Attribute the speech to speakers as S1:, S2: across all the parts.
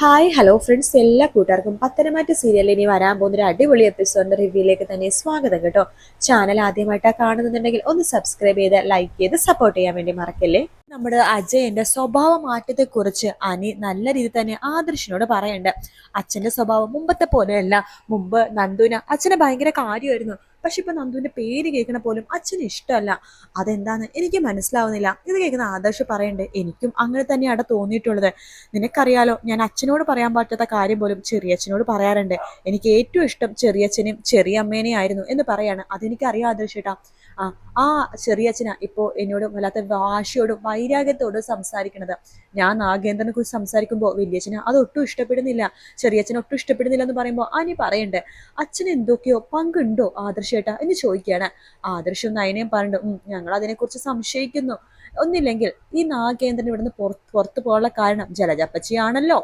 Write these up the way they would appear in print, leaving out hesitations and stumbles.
S1: Hi hello friends, എല്ലാ കൂട്ടുകാർക്കും പത്തനംതിട്ട സീരിയലിൽ ഇനി വരാൻ പോകുന്ന ഒരു അടിപൊളി എപ്പിസോഡിന്റെ റിവ്യൂയിലേക്ക് തന്നെ സ്വാഗതം കേട്ടോ. ചാനൽ ആദ്യമായിട്ടാണ് കാണുന്നുണ്ടെങ്കിൽ ഒന്ന് സബ്സ്ക്രൈബ് ചെയ്ത് ലൈക്ക് ചെയ്ത് സപ്പോർട്ട് ചെയ്യാൻ വേണ്ടി മറക്കല്ലേ. നമ്മുടെ അജയന്റെ സ്വഭാവ മാറ്റത്തെ കുറിച്ച് അനി നല്ല രീതിയിൽ തന്നെ ആദർശിനോട് പറയണ്ട്. അച്ഛന്റെ സ്വഭാവം മുമ്പത്തെ പോലെയല്ല. മുമ്പ് നന്ദുവിന് അച്ഛനെ ഭയങ്കര കാര്യമായിരുന്നു, പക്ഷെ ഇപ്പൊ നന്ദുവിന്റെ പേര് കേൾക്കണ പോലും അച്ഛന് ഇഷ്ടമല്ല. അതെന്താന്ന് എനിക്ക് മനസ്സിലാവുന്നില്ല. ഇത് കേൾക്കുന്ന ആദർശ് പറയണ്ടേ, എനിക്കും അങ്ങനെ തന്നെയാണ് തോന്നിയിട്ടുള്ളത്. നിനക്കറിയാലോ, ഞാൻ അച്ഛനോട് പറയാൻ പറ്റാത്ത കാര്യം പോലും ചെറിയച്ഛനോട് പറയാറുണ്ട്. എനിക്ക് ഏറ്റവും ഇഷ്ടം ചെറിയച്ഛനെയും ചെറിയ അമ്മേനെയും ആയിരുന്നു എന്ന് പറയാണ്. അതെനിക്കറിയാം ആദർശേട്ടാ. ആ ആ ചെറിയച്ഛനാ ഇപ്പോ എന്നോട് വല്ലാത്ത വാശിയോടും വൈരാഗ്യത്തോടും സംസാരിക്കണത്. ഞാൻ നാഗേന്ദ്രനെ കുറിച്ച് സംസാരിക്കുമ്പോൾ വലിയച്ഛന് അതൊട്ടും ഇഷ്ടപ്പെടുന്നില്ല, ചെറിയച്ഛനെ ഒട്ടും ഇഷ്ടപ്പെടുന്നില്ല എന്ന് പറയുമ്പോൾ അനി പറയണ്ട്, അച്ഛന് എന്തൊക്കെയോ പങ്കുണ്ടോ ആദർശേട്ടാ എന്ന് ചോദിക്കുകയാണ്. ആദർശം നയനയും പറഞ്ഞു, ഞങ്ങൾ അതിനെക്കുറിച്ച് സംശയിക്കുന്നു. ഒന്നില്ലെങ്കിൽ ഈ നാഗേന്ദ്രൻ ഇവിടുന്ന് പുറത്തു പോകാനുള്ള കാരണം ജലജപ്പച്ചിയാണല്ലോ.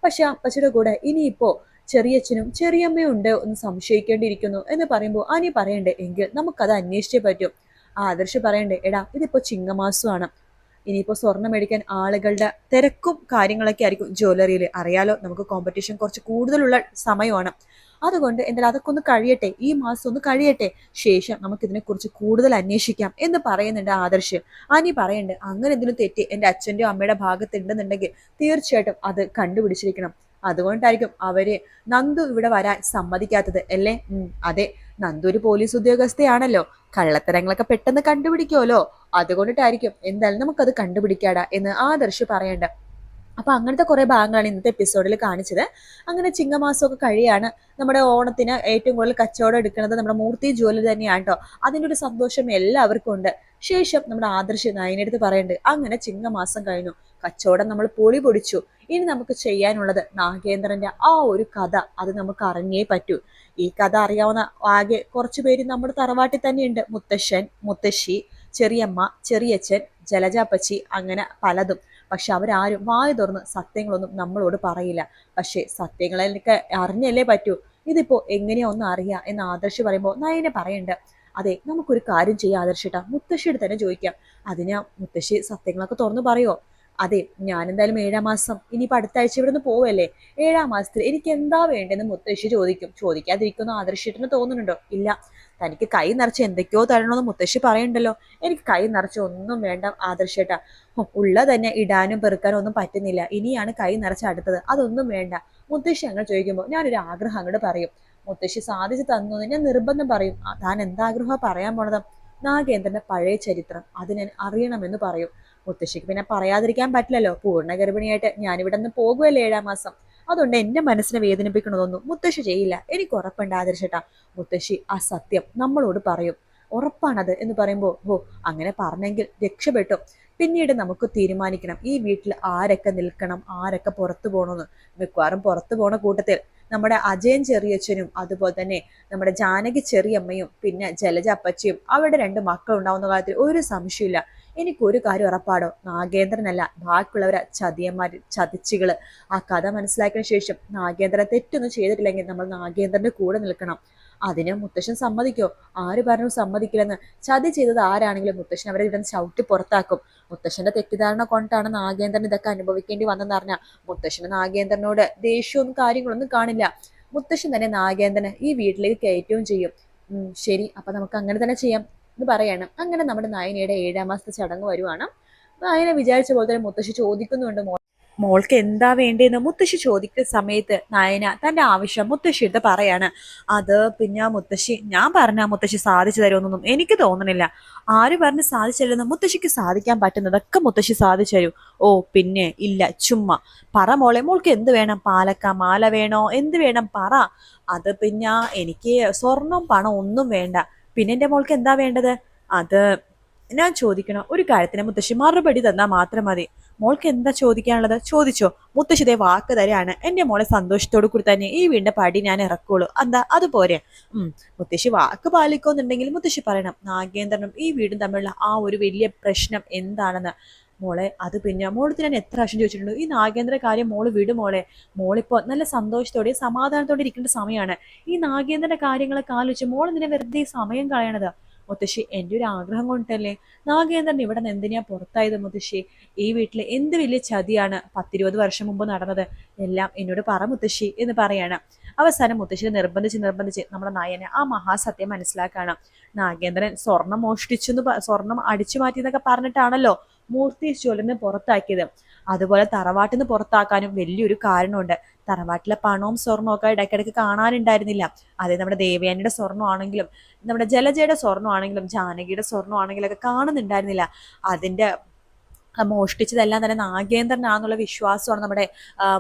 S1: പക്ഷെ അപ്പച്ചിയുടെ കൂടെ ഇനിയിപ്പോ ചെറിയച്ഛനും ചെറിയമ്മയും ഉണ്ട് എന്ന് സംശയിക്കേണ്ടിയിരിക്കുന്നു എന്ന് പറയുമ്പോൾ അനി പറയണ്ടേ, എങ്കിൽ നമുക്കത് അന്വേഷിച്ചേ പറ്റും. ആദർശ് പറയണ്ടേ, എടാ ഇതിപ്പോ ചിങ്ങമാസമാണ്, ഇനിയിപ്പോ സ്വർണം മേടിക്കാൻ ആളുകളുടെ തിരക്കും കാര്യങ്ങളൊക്കെ ആയിരിക്കും ജ്വല്ലറിയിൽ. അറിയാലോ, നമുക്ക് കോമ്പറ്റീഷൻ കുറച്ച് കൂടുതലുള്ള സമയമാണ്. അതുകൊണ്ട് എന്തായാലും അതൊക്കെ ഒന്ന് കഴിയട്ടെ, ഈ മാസം ഒന്ന് കഴിയട്ടെ, ശേഷം നമുക്ക് ഇതിനെക്കുറിച്ച് കൂടുതൽ അന്വേഷിക്കാം എന്ന് പറയുന്നുണ്ട് ആദർശ്. അനി പറയുന്നുണ്ട്, അങ്ങനെ എന്തെങ്കിലും തെറ്റി എൻ്റെ അച്ഛൻ്റെയോ അമ്മയുടെ ഭാഗത്തുണ്ടെന്നുണ്ടെങ്കിൽ തീർച്ചയായിട്ടും അത് കണ്ടുപിടിച്ചിരിക്കണം. അതുകൊണ്ടായിരിക്കും അവര് നന്ദു ഇവിടെ വരാൻ സമ്മതിക്കാത്തത് അല്ലേ? അതെ, നന്ദു ഒരു പോലീസ് ഉദ്യോഗസ്ഥയാണല്ലോ, കള്ളത്തരങ്ങളൊക്കെ പെട്ടെന്ന് കണ്ടുപിടിക്കുമല്ലോ. അതുകൊണ്ടിട്ടായിരിക്കും. എന്തായാലും നമുക്കത് കണ്ടുപിടിക്കാടാ എന്ന് ആദർശ് പറയണ്ട. അപ്പൊ അങ്ങനത്തെ കുറെ ഭാഗങ്ങളാണ് ഇന്നത്തെ എപ്പിസോഡിൽ കാണിച്ചത്. അങ്ങനെ ചിങ്ങമാസമൊക്കെ കഴിയാണ്. നമ്മുടെ ഓണത്തിന് ഏറ്റവും കൂടുതൽ കച്ചവടം എടുക്കുന്നത് നമ്മുടെ മൂർത്തി ജ്വല്ലറി തന്നെയാണ് കേട്ടോ. അതിൻ്റെ ഒരു സന്തോഷം എല്ലാവർക്കും ഉണ്ട്. ശേഷം നമ്മുടെ ആദർശ് നയനെടുത്ത് പറയുന്നുണ്ട്, അങ്ങനെ ചിങ്ങമാസം കഴിഞ്ഞു, കച്ചവടം നമ്മൾ പൊളി പൊടിച്ചു. ഇനി നമുക്ക് ചെയ്യാനുള്ളത് നാഗേന്ദ്രന്റെ ആ ഒരു കഥ, അത് നമുക്ക് അറിഞ്ഞേ പറ്റൂ. ഈ കഥ അറിയാവുന്ന ആകെ കുറച്ചു പേര് നമ്മുടെ തറവാട്ടിൽ തന്നെയുണ്ട്. മുത്തശ്ശൻ, മുത്തശ്ശി, ചെറിയമ്മ, ചെറിയച്ഛൻ, ജലജാപ്പച്ചി, അങ്ങനെ പലതും. പക്ഷെ അവരാരും വായ തുറന്ന് സത്യങ്ങളൊന്നും നമ്മളോട് പറയില്ല. പക്ഷെ സത്യങ്ങളൊക്കെ അറിഞ്ഞല്ലേ പറ്റൂ. ഇതിപ്പോ എങ്ങനെയാ ഒന്നും അറിയാ എന്ന് ആദർശ് പറയുമ്പോൾ നയനെ പറയണ്ട്, അതെ നമുക്കൊരു കാര്യം ചെയ്യാം ആദർശിട്ടാ, മുത്തശ്ശിയുടെ തന്നെ ചോദിക്കാം. അതിന് മുത്തശ്ശി സത്യങ്ങളൊക്കെ തുറന്നു പറയോ? അതെ, ഞാൻ എന്തായാലും 7-ാം മാസം ഇനിയിപ്പോൾ അടുത്ത ആഴ്ച ഇവിടെ നിന്ന് പോവല്ലേ, 7-ാം മാസത്തിൽ എനിക്ക് എന്താ വേണ്ടെന്ന് മുത്തശ്ശി ചോദിക്കും. ചോദിക്കാതിരിക്കുന്ന ആദർശിട്ടിന് തോന്നുന്നുണ്ടോ? ഇല്ല, തനിക്ക് കൈ നിറച്ച് എന്തൊക്കെയോ തരണമെന്ന് മുത്തശ്ശി പറയണ്ടല്ലോ. എനിക്ക് കൈ നിറച്ച് ഒന്നും വേണ്ട ആദർശേട്ടാ, ഉള്ള തന്നെ ഇടാനും പെറുക്കാനും ഒന്നും പറ്റുന്നില്ല, ഇനിയാണ് കൈ നിറച്ച് അടുത്തത്, അതൊന്നും വേണ്ട. മുത്തശ്ശി അങ്ങനെ ചോദിക്കുമ്പോൾ ഞാനൊരു ആഗ്രഹം അങ്ങോട്ട് പറയും. മുത്തശ്ശി സാധിച്ചു തന്നു ഞാൻ നിർബന്ധം പറയും. താൻ എന്താഗ്രഹം പറയാൻ പോണത്? നാഗേന്ദ്രന്റെ പഴയ ചരിത്രം അത് ഞാൻ അറിയണമെന്ന് പറയും. മുത്തശ്ശിക്ക് പിന്നെ പറയാതിരിക്കാൻ പറ്റില്ലല്ലോ. പൂർണ്ണ ഗർഭിണിയായിട്ട് ഞാനിവിടെ നിന്ന് പോകുമല്ലേ 7-ാം മാസം. അതുകൊണ്ട് എന്റെ മനസ്സിനെ വേദനിപ്പിക്കണതൊന്നും മുത്തശ്ശി ചെയ്യില്ല, എനിക്ക് ഉറപ്പുണ്ട് ആദർശേട്ടാ. മുത്തശ്ശി ആ സത്യം നമ്മളോട് പറയും, ഉറപ്പാണത് എന്ന് പറയുമ്പോൾ, അങ്ങനെ പറഞ്ഞെങ്കിൽ രക്ഷപ്പെട്ടു. പിന്നീട് നമുക്ക് തീരുമാനിക്കണം ഈ വീട്ടിൽ ആരൊക്കെ നിൽക്കണം, ആരൊക്കെ പുറത്തു പോകണമെന്ന്. മിക്കവാറും പുറത്തു പോണ കൂട്ടത്തിൽ നമ്മുടെ അജയൻ ചെറിയച്ഛനും അതുപോലെ തന്നെ നമ്മുടെ ജാനകി ചെറിയമ്മയും പിന്നെ ജലജ അപ്പച്ചിയും അവരുടെ 2 മക്കൾ ഉണ്ടാവുന്ന കാര്യത്തിൽ ഒരു സംശയമില്ല. എനിക്കൊരു കാര്യം ഉറപ്പാടോ, നാഗേന്ദ്രനല്ല ബാക്കിയുള്ളവരെ ചതിയന്മാര്, ചതിച്ചുകള്. ആ കഥ മനസ്സിലാക്കിയ ശേഷം നാഗേന്ദ്രൻ തെറ്റൊന്നും ചെയ്തിട്ടില്ലെങ്കിൽ നമ്മൾ നാഗേന്ദ്രന്റെ കൂടെ നിൽക്കണം. അതിന് മുത്തശ്ശൻ സമ്മതിക്കോ? ആര് പറഞ്ഞു സമ്മതിക്കില്ലെന്ന്? ചതി ചെയ്തത് ആരാണെങ്കിലും മുത്തശ്ശൻ അവരെ ഇവിടെ ചവിട്ടി പുറത്താക്കും. മുത്തശ്ശന്റെ തെറ്റിദ്ധാരണ കൊണ്ടാണ് നാഗേന്ദ്രൻ ഇതൊക്കെ അനുഭവിക്കേണ്ടി വന്നെന്ന് പറഞ്ഞാൽ മുത്തശ്ശന് നാഗേന്ദ്രനോട് ദേഷ്യവും കാര്യങ്ങളൊന്നും കാണില്ല. മുത്തശ്ശൻ തന്നെ നാഗേന്ദ്രനെ ഈ വീട്ടിലേക്ക് കയറ്റുകയും ചെയ്യും. ശരി, അപ്പൊ നമുക്ക് അങ്ങനെ തന്നെ ചെയ്യാം എന്ന് പറയണം. അങ്ങനെ നമ്മുടെ നയനയുടെ 7-ാം മാസത്തെ ചടങ്ങ് വരുവാണ്. നയന വിചാരിച്ച പോലെ തന്നെ മുത്തശ്ശി ചോദിക്കുന്നുണ്ട്, മോൾക്ക് എന്താ വേണ്ടതെന്ന് മുത്തശ്ശി ചോദിക്കുന്ന സമയത്ത് നയന തന്റെ ആവശ്യം മുത്തശ്ശിയുടെ പറയാണ്. അത് പിന്നെ മുത്തശ്ശി, ഞാൻ പറഞ്ഞ മുത്തശ്ശി സാധിച്ചു തരുമെന്നൊന്നും എനിക്ക് തോന്നണില്ല. ആര് പറഞ്ഞ് സാധിച്ചില്ലെന്ന്? മുത്തശ്ശിക്ക് സാധിക്കാൻ പറ്റുന്നതൊക്കെ മുത്തശ്ശി സാധിച്ചു തരൂ. ഓ പിന്നെ ഇല്ല, ചുമ്മാ പറ മോളെ, മോൾക്ക് എന്ത് വേണം? പാലക്ക മാല വേണോ? എന്ത് വേണം പറ. അത് പിന്നെ എനിക്ക് സ്വർണം പണം ഒന്നും വേണ്ട. പിന്നെ എന്റെ മോൾക്ക് എന്താ വേണ്ടത്? അത് ഞാൻ ചോദിക്കണം ഒരു കാര്യത്തിന് മുത്തശ്ശി മറുപടി തന്നാൽ മാത്രം മതി. മോൾക്ക് എന്താ ചോദിക്കാനുള്ളത്? ചോദിച്ചോ. മുത്തശ്ശിതേ വാക്ക് തരാണ്, എന്റെ മോളെ സന്തോഷത്തോടു കൂടി തന്നെ ഈ വീടിന്റെ പടി ഞാൻ ഇറക്കുള്ളൂ. എന്താ അതുപോരെ? മുത്തശ്ശി വാക്ക് പാലിക്കുന്നുണ്ടെങ്കിൽ മുത്തശ്ശി പറയണം, നാഗേന്ദ്രനും ഈ വീടും തമ്മിലുള്ള ആ ഒരു വലിയ പ്രശ്നം എന്താണെന്ന്. മോളെ അത് പിന്നെ മോളത്ത് ഞാൻ എത്ര പ്രാവശ്യം ചോദിച്ചിട്ടുണ്ട്, ഈ നാഗേന്ദ്ര കാര്യം മോള് വിടും മോളെ. മോളിപ്പോ നല്ല സന്തോഷത്തോടെ സമാധാനത്തോടെ ഇരിക്കേണ്ട സമയമാണ്. ഈ നാഗേന്ദ്രന്റെ കാര്യങ്ങളൊക്കെ ആലോചിച്ച് മോൾ എന്തിനാ വെറുതെ സമയം കളയണത്? മുത്തശ്ശി എൻ്റെ ഒരു ആഗ്രഹം കൊണ്ടല്ലേ. നാഗേന്ദ്രൻ ഇവിടെ നിന്ന് എന്തിനാ പുറത്തായത് മുത്തശ്ശി? ഈ വീട്ടിൽ എന്ത് വലിയ ചതിയാണ് 10-20 വർഷം മുമ്പ് നടന്നത്? എല്ലാം എന്നോട് പറ മുത്തശ്ശി എന്ന് പറയാണ്. അവസാനം മുത്തശ്ശിയെ നിർബന്ധിച്ച് നമ്മുടെ നയനെ ആ മഹാസത്യം മനസ്സിലാക്കാണ്. നാഗേന്ദ്രൻ സ്വർണം മോഷ്ടിച്ചു സ്വർണം അടിച്ചു മാറ്റി എന്നൊക്കെ പറഞ്ഞിട്ടാണല്ലോ മൂർത്തി ജ്വല്ലറിന് പുറത്താക്കിയത്. അതുപോലെ തറവാട്ടിൽ നിന്ന് പുറത്താക്കാനും വലിയൊരു കാരണമുണ്ട്. തറവാട്ടിലെ പണവും സ്വർണവും ഒക്കെ ഇടയ്ക്കിടയ്ക്ക് കാണാനുണ്ടായിരുന്നില്ല. അതെ, നമ്മുടെ ദേവയാനിയുടെ സ്വർണ്ണമാണെങ്കിലും നമ്മുടെ ജലജയുടെ സ്വർണ്ണമാണെങ്കിലും ജാനകിയുടെ സ്വർണ്ണമാണെങ്കിലും ഒക്കെ കാണുന്നുണ്ടായിരുന്നില്ല. അതിന്റെ മോഷ്ടിച്ചതെല്ലാം തന്നെ നാഗേന്ദ്രനാണെന്നുള്ള വിശ്വാസമാണ് നമ്മുടെ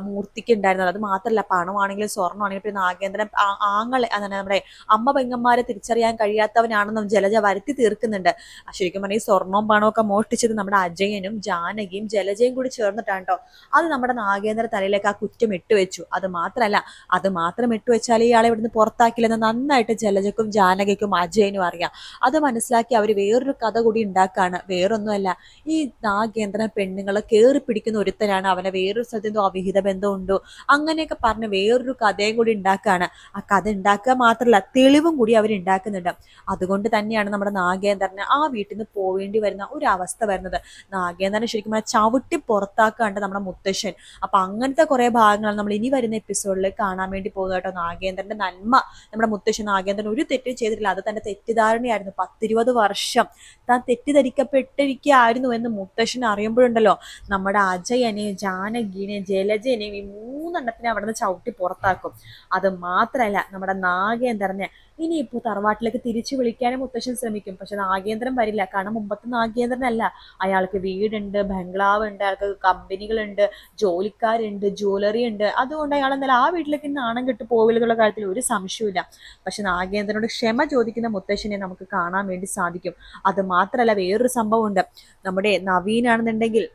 S1: മൂർത്തിക്ക് ഉണ്ടായിരുന്നത്. അത് മാത്രമല്ല, പണമാണെങ്കിലും സ്വർണ്ണമാണെങ്കിലും പിന്നെ നാഗേന്ദ്രൻ ആങ്ങളെ അതാണ് നമ്മുടെ അമ്മ പെങ്ങന്മാരെ തിരിച്ചറിയാൻ കഴിയാത്തവനാണെന്നും ജലജ വരുത്തി തീർക്കുന്നുണ്ട്. ശരിക്കും പറഞ്ഞാൽ ഈ സ്വർണവും പണവും ഒക്കെ മോഷ്ടിച്ചത് നമ്മുടെ അജയനും ജാനകിയും ജലജയും കൂടി ചേർന്നിട്ടാണ് കേട്ടോ. അത് നമ്മുടെ നാഗേന്ദ്ര തലയിലേക്ക് ആ കുറ്റം ഇട്ടുവെച്ചു. അത് മാത്രം ഇട്ടുവെച്ചാൽ ഇയാളെ ഇവിടുന്ന് പുറത്താക്കില്ലെന്ന് നന്നായിട്ട് ജലജക്കും ജാനകിക്കും അജയനും അറിയാം. അത് മനസ്സിലാക്കി അവർ വേറൊരു കഥ കൂടി ഉണ്ടാക്കാണ്. വേറൊന്നുമല്ല, ഈ നാഗേന്ദ്രൻ പെണ്ണുങ്ങളെ കയറി പിടിക്കുന്ന ഒരുത്തനാണ്, അവനെ വേറൊരു സ്ഥലത്ത് എന്തോ അവിഹിത ബന്ധമുണ്ടോ അങ്ങനെയൊക്കെ പറഞ്ഞ് വേറൊരു കഥയും കൂടി ഉണ്ടാക്കുകയാണ്. ആ കഥ ഉണ്ടാക്കുക മാത്രമല്ല, തെളിവും കൂടി അവർ ഉണ്ടാക്കുന്നുണ്ട്. അതുകൊണ്ട് തന്നെയാണ് നമ്മുടെ നാഗേന്ദ്രന് ആ വീട്ടിൽ നിന്ന് പോവേണ്ടി വരുന്ന ഒരു അവസ്ഥ വരുന്നത്. നാഗേന്ദ്രനെ ശരിക്കും ചവിട്ടി പുറത്താക്കാണ്ട് നമ്മുടെ മുത്തശ്ശൻ. അപ്പൊ അങ്ങനത്തെ കുറെ ഭാഗങ്ങളാണ് നമ്മൾ ഇനി വരുന്ന എപ്പിസോഡിൽ കാണാൻ വേണ്ടി പോകുന്നത് കേട്ടോ. നാഗേന്ദ്രന്റെ നന്മ നമ്മുടെ മുത്തശ്ശൻ, നാഗേന്ദ്രൻ ഒരു തെറ്റും ചെയ്തിട്ടില്ല. അത് തന്റെ തെറ്റിദ്ധാരണയായിരുന്നു. 10-20 വർഷം താൻ തെറ്റിദ്ധരിക്കപ്പെട്ടിരിക്കുകയായിരുന്നു എന്ന് മുത്തശ്ശൻ അറിയുമ്പോഴുണ്ടല്ലോ, നമ്മുടെ അജയനെയും ജാനകിനെയും ജലജനെയും ഈ 3 അവിടെ നിന്ന് ചവിട്ടി പുറത്താക്കും. അത് മാത്രമല്ല, നമ്മുടെ നാഗേന്ദ്രനെ ഇനിയിപ്പോൾ തറവാട്ടിലേക്ക് തിരിച്ചു വിളിക്കാനും മുത്തശ്ശൻ ശ്രമിക്കും. പക്ഷെ നാഗേന്ദ്രൻ വരില്ല. കാരണം മുമ്പത്തെ നാഗേന്ദ്രനല്ല. അയാൾക്ക് വീടുണ്ട്, ബംഗ്ലാവ് ഉണ്ട്, അയാൾക്ക് കമ്പനികളുണ്ട്, ജോലിക്കാരുണ്ട്, ജ്വല്ലറി ഉണ്ട്. അതുകൊണ്ട് അയാൾ എന്തായാലും ആ വീട്ടിലേക്ക് നാണം കെട്ട് പോവില്ലെന്നുള്ള കാര്യത്തിൽ ഒരു സംശയമില്ല. പക്ഷെ നാഗേന്ദ്രനോട് ക്ഷമ ചോദിക്കുന്ന മുത്തശ്ശനെ നമുക്ക് കാണാൻ വേണ്ടി സാധിക്കും. അത് മാത്രമല്ല, വേറൊരു സംഭവമുണ്ട്. നമ്മുടെ നവീനാണെന്നുണ്ടെങ്കിൽ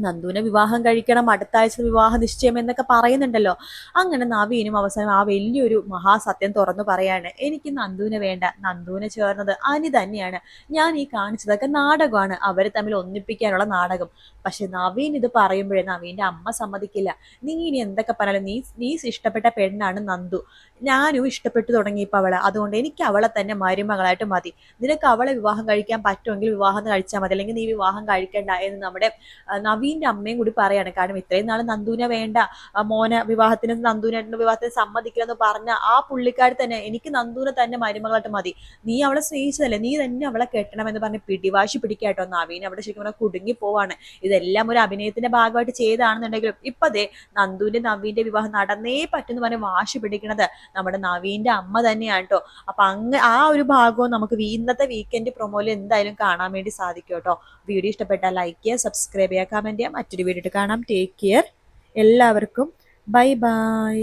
S1: നന്ദുവിനെ വിവാഹം കഴിക്കണം, അടുത്ത ആഴ്ച വിവാഹ നിശ്ചയം എന്നൊക്കെ പറയുന്നുണ്ടല്ലോ. അങ്ങനെ നവീനും അവസാനം ആ വലിയൊരു മഹാസത്യം തുറന്നു പറയാണ്, എനിക്ക് നന്ദുവിനെ വേണ്ട, നന്ദുവിനെ ചേർന്നത് അനി തന്നെയാണ്. ഞാൻ ഈ കാണിച്ചതൊക്കെ നാടകമാണ്, അവരെ തമ്മിൽ ഒന്നിപ്പിക്കാനുള്ള നാടകം. പക്ഷെ നവീൻ ഇത് പറയുമ്പോഴേ നവീന്റെ അമ്മ സമ്മതിക്കില്ല. നീ ഇനി എന്തൊക്കെ പറഞ്ഞാലും നീ ഇഷ്ടപ്പെട്ട പെണ്ണാണ് നന്ദു. ഞാനും ഇഷ്ടപ്പെട്ടു തുടങ്ങിയപ്പോൾ അവളെ, അതുകൊണ്ട് എനിക്ക് അവളെ തന്നെ മരുമകളായിട്ട് മതി. നിനക്ക് അവളെ വിവാഹം കഴിക്കാൻ പറ്റുമെങ്കിൽ വിവാഹം കഴിച്ചാൽ മതി, അല്ലെങ്കിൽ നീ വിവാഹം കഴിക്കണ്ട എന്ന് നമ്മുടെ നവീന്റെ അമ്മയും കൂടി പറയാണ്. കാരണം ഇത്രയും നാൾ നന്ദുവിനെ വേണ്ട, നന്ദുവിനായിട്ടുള്ള വിവാഹത്തിന് സമ്മതിക്കില്ലെന്ന് പറഞ്ഞ ആ പുള്ളിക്കാരി തന്നെ എനിക്ക് നന്ദുവിനെ തന്നെ മരുമകളായിട്ട് മതി, നീ അവളെ സ്നേഹിച്ചതല്ലേ, നീ തന്നെ അവളെ കെട്ടണമെന്ന് പറഞ്ഞ് പിടിവാശി പിടിക്കാട്ടോ. നവീൻ അവിടെ ശരിക്കും പറഞ്ഞാൽ കുടുങ്ങി പോവാണ്. ഇതെല്ലാം ഒരു അഭിനയത്തിന്റെ ഭാഗമായിട്ട് ചെയ്താണെന്നുണ്ടെങ്കിലും ഇപ്പതേ നവീന്റെ വിവാഹം നടന്നേ പറ്റുമെന്ന് പറഞ്ഞ് വാശി പിടിക്കുന്നത് നമ്മുടെ നവീന്റെ അമ്മ തന്നെയാണ് കേട്ടോ. അപ്പൊ ആ ഒരു ഭാഗവും നമുക്ക് ഇന്നത്തെ വീക്കെൻഡ് പ്രൊമോയിൽ എന്തായാലും കാണാൻ വേണ്ടി സാധിക്കും കേട്ടോ. വീഡിയോ ഇഷ്ടപ്പെട്ടാൽ ലൈക്ക് ചെയ്യുക, സബ്സ്ക്രൈബ് ചെയ്യുക, കമന്റ് ചെയ്യുക. മറ്റൊരു വീഡിയോ കാണാം. Take care. എല്ലാവർക്കും ബൈ ബൈ.